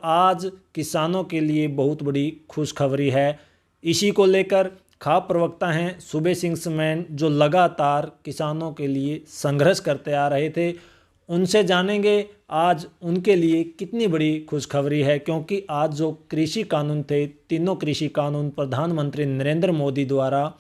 आज किसानों के लिए बहुत बड़ी खुशखबरी है। इसी को लेकर खाप प्रवक्ता हैं सूबे सिंह समैन, जो लगातार किसानों के लिए संघर्ष करते आ रहे थे, उनसे जानेंगे आज उनके लिए कितनी बड़ी खुशखबरी है। क्योंकि आज जो कृषि कानून थे, तीनों कृषि कानून प्रधानमंत्री नरेंद्र मोदी द्वारा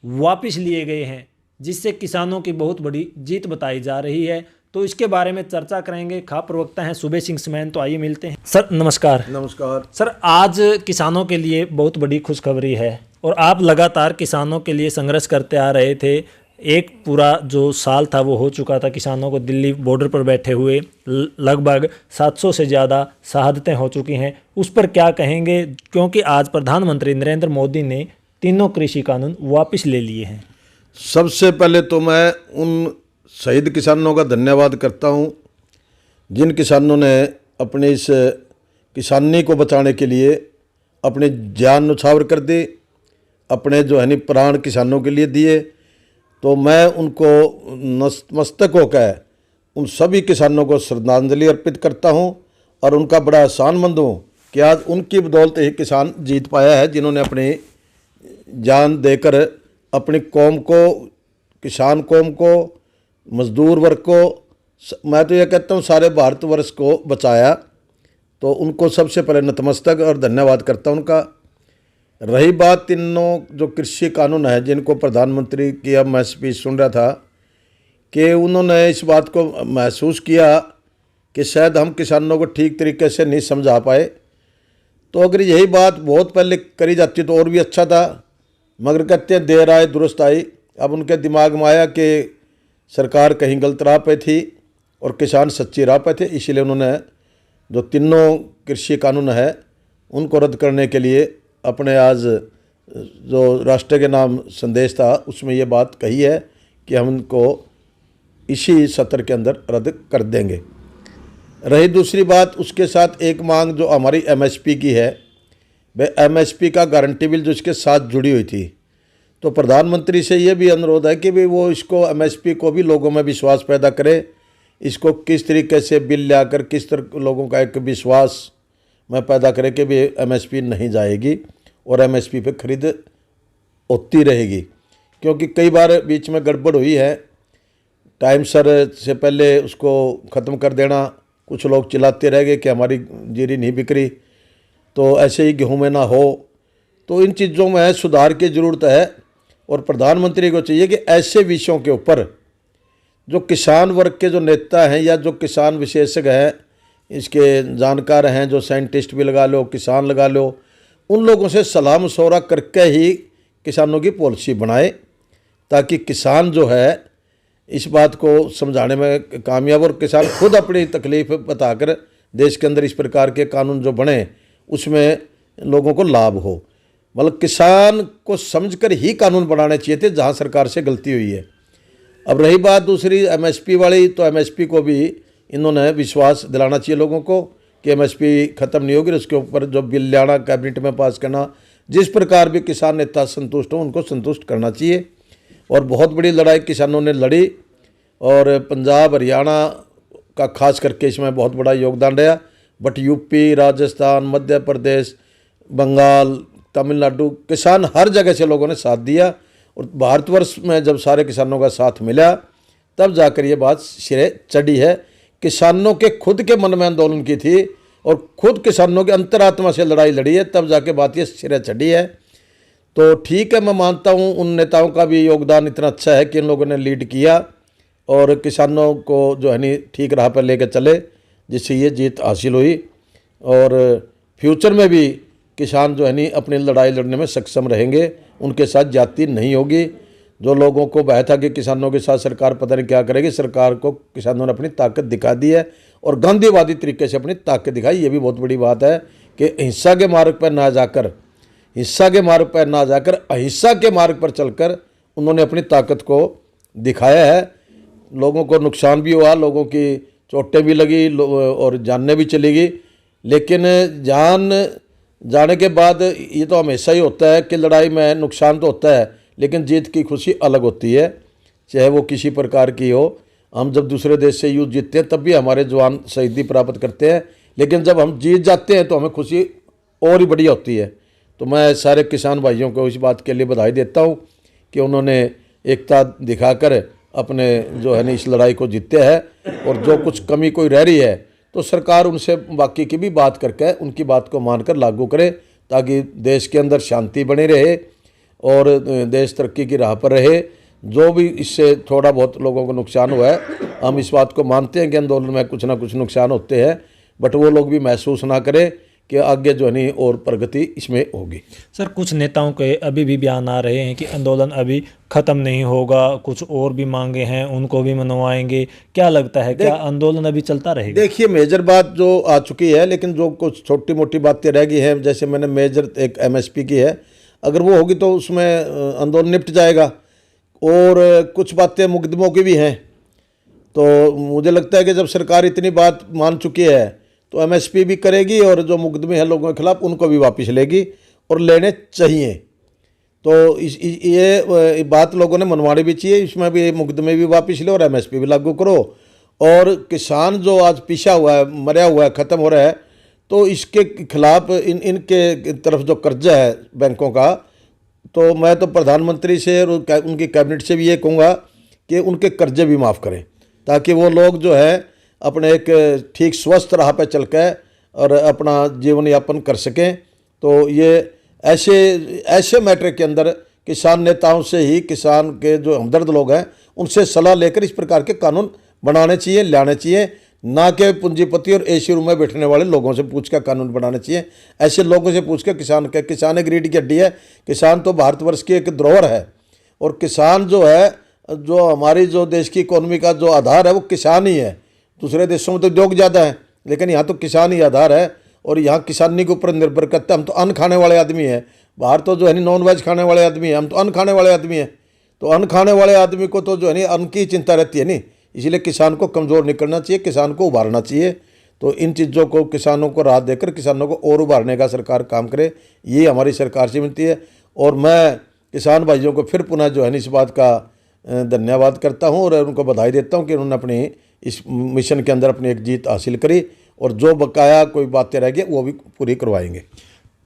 वापस लिए गए हैं, जिससे किसानों की बहुत बड़ी जीत बताई जा रही है। तो इसके बारे में चर्चा करेंगे। खाप प्रवक्ता हैं सूबे सिंह समैन, तो आइए मिलते हैं। सर नमस्कार। नमस्कार सर, आज किसानों के लिए बहुत बड़ी खुशखबरी है और आप लगातार किसानों के लिए संघर्ष करते आ रहे थे। एक पूरा जो साल था वो हो चुका था किसानों को दिल्ली बॉर्डर पर बैठे हुए, लगभग 700 से ज़्यादा शहादतें हो चुकी हैं। उस पर क्या कहेंगे, क्योंकि आज प्रधानमंत्री नरेंद्र मोदी ने तीनों कृषि कानून वापस ले लिए हैं। सबसे पहले तो मैं उन शहीद किसानों का धन्यवाद करता हूं, जिन किसानों ने अपने इस किसानी को बचाने के लिए अपनी जान न्यौछावर कर दी, अपने जो है प्राण किसानों के लिए दिए। तो मैं उनको नतमस्तक होकर उन सभी किसानों को श्रद्धांजलि अर्पित करता हूं और उनका बड़ा एहसानमंद हूं कि आज उनकी बदौलत ही किसान जीत पाया है, जिन्होंने अपनी जान देकर अपनी कौम को, किसान कौम को, मजदूर वर्ग को, मैं तो ये कहता हूँ सारे भारतवर्ष को बचाया। तो उनको सबसे पहले नतमस्तक और धन्यवाद करता हूँ उनका। रही बात तीनों जो कृषि कानून है, जिनको प्रधानमंत्री की, अब मैं स्पीच सुन रहा था कि उन्होंने इस बात को महसूस किया कि शायद हम किसानों को ठीक तरीके से नहीं समझा पाए। तो अगर यही बात बहुत पहले करी जाती तो और भी अच्छा था, मगर कहते हैं देर आए दुरुस्त आई। अब उनके दिमाग में आया कि सरकार कहीं गलत राह पे थी और किसान सच्ची राह पे थे, इसीलिए उन्होंने जो तीनों कृषि कानून है उनको रद्द करने के लिए अपने आज जो राष्ट्र के नाम संदेश था उसमें ये बात कही है कि हम उनको इसी सत्र के अंदर रद्द कर देंगे। रही दूसरी बात, उसके साथ एक मांग जो हमारी एमएसपी की है, वह एमएसपी का गारंटी बिल जो इसके साथ जुड़ी हुई थी, तो प्रधानमंत्री से ये भी अनुरोध है कि भी वो इसको एमएसपी को भी लोगों में विश्वास पैदा करे। इसको किस तरीके से बिल लाकर किस तरह लोगों का एक विश्वास में पैदा करे कि भी एमएसपी नहीं जाएगी और एमएसपी पे खरीद होती रहेगी। क्योंकि कई बार बीच में गड़बड़ हुई है, टाइम सर से पहले उसको ख़त्म कर देना, कुछ लोग चिल्लाते रह गए कि हमारी जीरी नहीं बिक रही, तो ऐसे ही गेहूँ में ना हो। तो इन चीज़ों में सुधार की ज़रूरत है और प्रधानमंत्री को चाहिए कि ऐसे विषयों के ऊपर जो किसान वर्ग के जो नेता हैं या जो किसान विशेषज्ञ हैं, इसके जानकार हैं, जो साइंटिस्ट भी लगा लो, किसान लगा लो, उन लोगों से सलाह मशवरा करके ही किसानों की पॉलिसी बनाए, ताकि किसान जो है इस बात को समझाने में कामयाब और किसान खुद अपनी तकलीफ बताकर देश के अंदर इस प्रकार के कानून जो बने उसमें लोगों को लाभ हो। मतलब किसान को समझकर ही कानून बनाने चाहिए थे जहां सरकार से गलती हुई है। अब रही बात दूसरी एमएसपी वाली, तो एमएसपी को भी इन्होंने विश्वास दिलाना चाहिए लोगों को कि एमएसपी ख़त्म नहीं होगी। उसके ऊपर जो बिल लाना, कैबिनेट में पास करना, जिस प्रकार भी किसान नेता संतुष्ट हो उनको संतुष्ट करना चाहिए। और बहुत बड़ी लड़ाई किसानों ने लड़ी और पंजाब, हरियाणा का खास करके इसमें बहुत बड़ा योगदान रहा। बट यूपी, राजस्थान, मध्य प्रदेश, बंगाल, तमिलनाडु, किसान हर जगह से लोगों ने साथ दिया और भारतवर्ष में जब सारे किसानों का साथ मिला तब जाकर ये बात सिरे चढ़ी है। किसानों के खुद के मन में आंदोलन की थी और खुद किसानों के अंतरात्मा से लड़ाई लड़ी है, तब जाके बात ये सिरे चढ़ी है। तो ठीक है, मैं मानता हूँ उन नेताओं का भी योगदान इतना अच्छा है कि इन लोगों ने लीड किया और किसानों को जो है नहीं ठीक राह पर लेकर चले, जिससे ये जीत हासिल हुई। और फ्यूचर में भी किसान जो है नहीं अपनी लड़ाई लड़ने में सक्षम रहेंगे, उनके साथ जाति नहीं होगी। जो लोगों को बह था कि किसानों के साथ सरकार पता नहीं क्या करेगी, सरकार को किसानों ने अपनी ताकत दिखा दी है और गांधीवादी तरीके से अपनी ताकत दिखाई। ये भी बहुत बड़ी बात है कि हिंसा के मार्ग पर ना जाकर अहिंसा के मार्ग पर चलकर उन्होंने अपनी ताकत को दिखाया है। लोगों को नुकसान भी हुआ, लोगों की चोटें भी लगी और जानें भी चली गई, लेकिन जान जाने के बाद ये तो हमेशा ही होता है कि लड़ाई में नुकसान तो होता है, लेकिन जीत की खुशी अलग होती है, चाहे वो किसी प्रकार की हो। हम जब दूसरे देश से युद्ध जीतते हैं तब भी हमारे जवान शहीदी प्राप्त करते हैं, लेकिन जब हम जीत जाते हैं तो हमें खुशी और ही बढ़िया होती है। तो मैं सारे किसान भाइयों को इस बात के लिए बधाई देता हूँ कि उन्होंने एकता दिखाकर अपने जो है ना इस लड़ाई को जीते हैं। और जो कुछ कमी कोई रह रही है तो सरकार उनसे बाकी की भी बात करके उनकी बात को मानकर लागू करे, ताकि देश के अंदर शांति बनी रहे और देश तरक्की की राह पर रहे। जो भी इससे थोड़ा बहुत लोगों को नुकसान हुआ है, हम इस बात को मानते हैं कि आंदोलन में कुछ ना कुछ नुकसान होते हैं, बट वो लोग भी महसूस ना करें कि आगे जो है और प्रगति इसमें होगी। सर, कुछ नेताओं के अभी भी बयान आ रहे हैं कि आंदोलन अभी ख़त्म नहीं होगा, कुछ और भी मांगे हैं उनको भी मनवाएंगे। क्या लगता है, क्या आंदोलन अभी चलता रहेगा? देखिए, मेजर बात जो आ चुकी है, लेकिन जो कुछ छोटी मोटी बातें रह गई हैं, जैसे मैंने मेजर एक MSP की है, अगर वो होगी तो उसमें आंदोलन निपट जाएगा। और कुछ बातें मुकदमों की भी हैं। तो मुझे लगता है कि जब सरकार इतनी बात मान चुकी है तो MSP भी करेगी और जो मुकदमे हैं लोगों के खिलाफ उनको भी वापस लेगी, और लेने चाहिए। तो ये बात लोगों ने मनवानी भी चाहिए। इसमें भी मुकदमे भी वापस लो और MSP भी लागू करो। और किसान जो आज पीछा हुआ है, मरा हुआ है, ख़त्म हो रहा है, तो इसके खिलाफ इनके तरफ जो कर्जा है बैंकों का, तो मैं तो प्रधानमंत्री से और उनकी कैबिनेट से भी ये कहूँगा कि उनके कर्जे भी माफ़ करें, ताकि वो लोग जो है अपने एक ठीक स्वस्थ राह पर चल के और अपना जीवन यापन कर सकें। तो ये ऐसे मैटर के अंदर किसान नेताओं से ही, किसान के जो हमदर्द लोग हैं उनसे सलाह लेकर इस प्रकार के कानून बनाने चाहिए, लाने चाहिए, ना कि पूंजीपति और AC रूम में बैठने वाले लोगों से पूछ कर कानून बनाने चाहिए। ऐसे लोगों से पूछ कर किसान एक रीढ़ की हड्डी है। किसान तो भारतवर्ष की एक धरोहर है, और किसान जो है, जो हमारी जो देश की इकोनॉमी का जो आधार है वो किसान ही है। दूसरे देशों में तो उद्योग ज़्यादा है, लेकिन यहाँ तो किसान ही आधार है, और यहाँ किसानी के ऊपर निर्भर करता है। हम तो अन्न खाने वाले आदमी हैं, बाहर तो जो है नॉन वेज खाने वाले आदमी हैं, हम तो अन्न खाने वाले आदमी हैं। तो अन्न खाने वाले आदमी को तो जो है अन्न की चिंता रहती है नहीं, इसलिए किसान को कमज़ोर नहीं करना चाहिए, किसान को उभारना चाहिए। तो इन चीज़ों को, किसानों को राहत देकर किसानों को और उभारने का सरकार काम करे, ये हमारी सरकार से मिलती है। और मैं किसान भाइयों को फिर पुनः जो है इस बात का धन्यवाद करता हूँ और उनको बधाई देता हूँ कि उन्होंने अपनी इस मिशन के अंदर अपनी एक जीत हासिल करी, और जो बकाया कोई बातें रह गई वो भी पूरी करवाएंगे।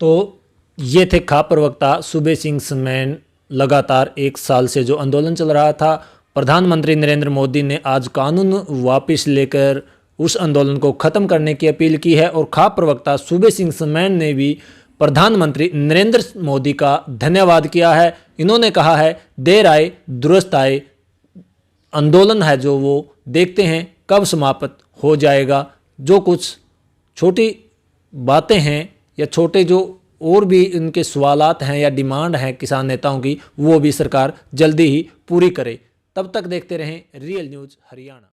तो ये थे खाप प्रवक्ता सूबे सिंह समेन। लगातार 1 साल से जो आंदोलन चल रहा था, प्रधानमंत्री नरेंद्र मोदी ने आज कानून वापस लेकर उस आंदोलन को ख़त्म करने की अपील की है। और खाप प्रवक्ता सूबे सिंह समेन ने भी प्रधानमंत्री नरेंद्र मोदी का धन्यवाद किया है। इन्होंने कहा है, देर आए दुरुस्त आए, आंदोलन है जो वो देखते हैं कब समाप्त हो जाएगा। जो कुछ छोटी बातें हैं या छोटे जो और भी इनके सवालात हैं या डिमांड हैं किसान नेताओं की, वो भी सरकार जल्दी ही पूरी करे। तब तक देखते रहें रियल न्यूज़ हरियाणा।